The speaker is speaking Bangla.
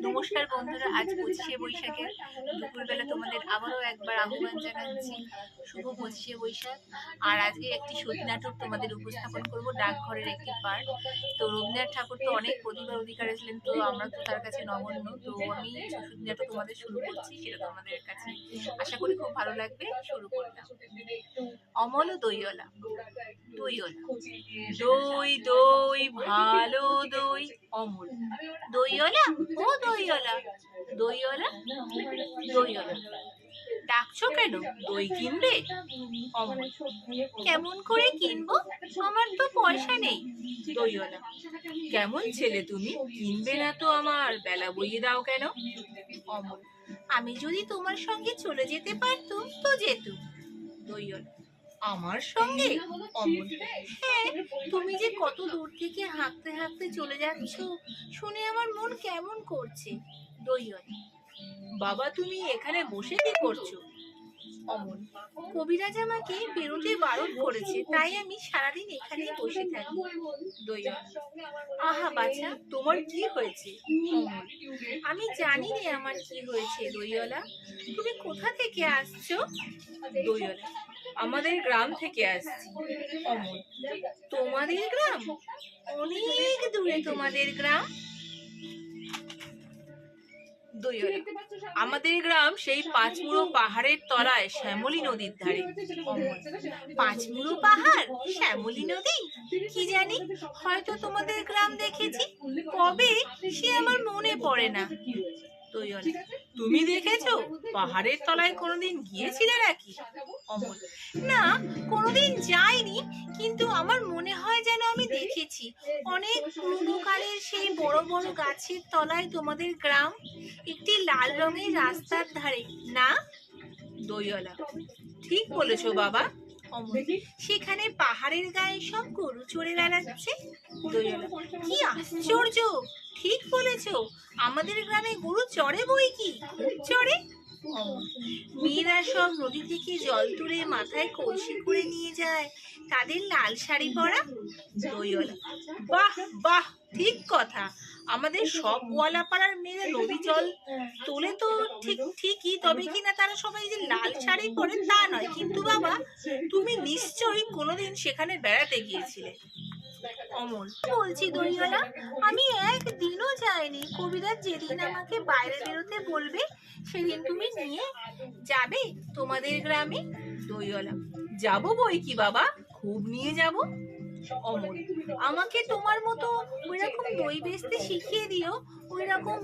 নমস্কার বন্ধুরা, আজ 25শে বৈশাখের দুপুরবেলা তোমাদের আবারও একবার আহ্বান জানাচ্ছি। শুভ 25শে বৈশাখ। আর আজকে একটি সতী নাটক তোমাদের উপস্থাপন করব, ডাকঘরের একটি পার্ট। তো রবীন্দ্রনাথ ঠাকুর তো অনেক প্রতিভার অধিকারী ছিলেন, তো আমরা তো তার কাছে নগণ্য। তো আমি সতী নাটক তোমাদের শুরু করছি, সেটা তোমাদের কাছে আশা করি খুব ভালো লাগবে। শুরু করলাম। অমল ও দইওয়ালা। দইওয়ালা, দই দই ভালো দই। অমল, দইওয়ালা ও দইওয়ালা। দইওয়ালা, দইওয়ালা, ডাকছো কেন? দই কিনবে? অমল, কেমন করে কিনবো? আমার তো পয়সা নেই। দইওয়ালা, কেমন ছেলে তুমি, কিনবে না তো আমার বেলা বইয়ে দাও কেন? অমল, আমি যদি তোমার সঙ্গে চলে যেতে পারতুম তো যেতুম। দইওয়ালা, আমার সঙ্গে? অমল, হ্যাঁ, তুমি যে কত দূর থেকে হাঁটতে হাঁটতে চলে যাচ্ছ শুনে আমার মন কেমন করছে। দইওয়ালা, বাবা তুমি এখানে বসে কি করছো? অমল, কবিরাজ আমাকে বেরোতে বারণ করেছে, তাই আমি সারাদিন এখানেই বসে থাকি। দইওয়ালা, আহা বাছা, তোমার কি হয়েছে? অমল, আমি জানি রে আমার কি হয়েছে। দইওয়ালা, তুমি কোথা থেকে আসছো? দইওয়ালা, আমাদের গ্রাম থেকে আসছি। অমল, তোমাদের গ্রাম? অনেক দূরে তোমাদের গ্রাম? দইওয়ালা, আমাদের গ্রাম সেই পাঁচমুড়ো পাহাড়ের তলায় শ্যামলী নদীর ধারে। অমল, পাঁচমুড়ো পাহাড়, শ্যামলী নদী? কি জানি, হয়তো তোমাদের গ্রাম দেখেছি, কবে সে আমার মনে পড়ে না। দইওয়ালা, তুমি দেখেছো? পাহাড়ের তলায় কোনোদিন গিয়েছিলে নাকি? অমল, না, কোনোদিন যাইনি, কিন্তু আমার মনে হয় যেন আমি দেখেছি। অনেক পুরনো কালের সেই বড় বড় গাছের তলায় তোমাদের গ্রাম, একটি লাল রঙের রাস্তার ধারে, না? দইওয়ালা, ঠিক বলেছো বাবা। অমল, সেখানে পাহাড়ের গায়ে সব গরু চড়ে বেড়াচ্ছে। দইওয়ালা, কি আশ্চর্য, ঠিক বলেছো, আমাদের গ্রামে গরু চড়ে বই কি, খুব চড়ে। অমল, মেয়েরা সব নদী থেকে জল তুলে মাথায় কলসি করে নিয়ে যায়, তাদের লাল শাড়ি পরা। দইওয়ালা, বাহ বাহ, ঠিক কথা, আমাদের সব গোয়ালাপাড়ার মেয়েরা নদী জল তোলে তো ঠিকই, তবে কিনা তারা সবাই যে লাল শাড়ি পরে তা নয়। কিন্তু বাবা, তুমি নিশ্চয়ই কোনোদিন সেখানে বেড়াতে গিয়েছিলে। অমল, বলছি দইওয়ালা, আমি একদিনও যাইনি। কবিরাজ যেদিন আমাকে বাইরে বেরোতে বলবে সেদিন তুমি নিয়ে যাবে তোমাদের গ্রামে। দইওয়ালা, যাবো বই কি বাবা, খুব নিয়ে যাব। অমল, আমাকে তোমার মতো ওইরকম দই বেচতে শিখিয়ে দিও, ওইরকম